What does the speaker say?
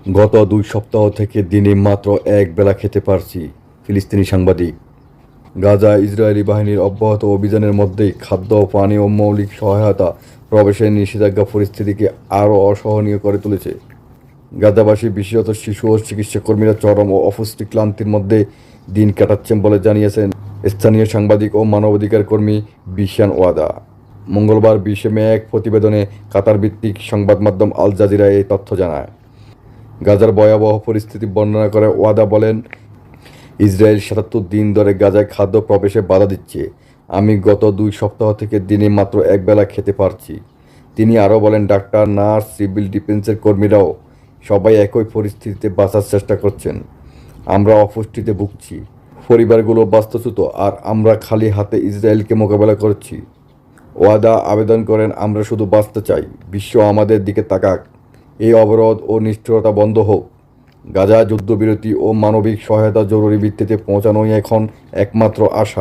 গত 2 সপ্তাহ থেকে দিনে মাত্র এক বেলা খেতে পারছি। ফিলিস্তিনি সাংবাদিক। গাজায় ইসরায়েলি বাহিনীর অব্যাহত অভিযানের মধ্যেই খাদ্য, পানি ও মৌলিক সহায়তা প্রবেশের নিষেধাজ্ঞা পরিস্থিতিকে আরও অসহনীয় করে তুলেছে। গাজাবাসী, বিশেষত শিশু ও চিকিৎসা কর্মীরা চরম ও অপুষ্টি ক্লান্তির মধ্যে দিন কাটাচ্ছেন বলে জানিয়েছেন স্থানীয় সাংবাদিক ও মানবাধিকার কর্মী বিশান ওয়াদা। মঙ্গলবার 20 মে এক প্রতিবেদনে কাতার ভিত্তিক সংবাদ মাধ্যম আল জাজিরা এই তথ্য জানায়। গাজার ভয়াবহ পরিস্থিতি বর্ণনা করে ওয়াদা বলেন, ইসরায়েল 77 দিন ধরে গাজায় খাদ্য প্রবেশে বাধা দিচ্ছে। আমি গত 2 সপ্তাহ থেকে দিনে মাত্র এক বেলা খেতে পারছি। তিনি আরও বলেন, ডাক্তার, নার্স, সিভিল ডিফেন্সের কর্মীরাও সবাই একই পরিস্থিতিতে বাঁচার চেষ্টা করছেন। আমরা অপুষ্টিতে ভুগছি, পরিবারগুলো বাস্তুচ্যুত, আর আমরা খালি হাতে ইসরায়েলকে মোকাবেলা করছি। ওয়াদা আবেদন করেন, আমরা শুধু বাঁচতে চাই, বিশ্ব আমাদের দিকে তাকাক, এই অবরোধ ও নিষ্ঠুরতা বন্ধ হোক। গাজা যুদ্ধবিরতি ও মানবিক সহায়তা জরুরি ভিত্তিতে পৌঁছানোই এখন একমাত্র আশা।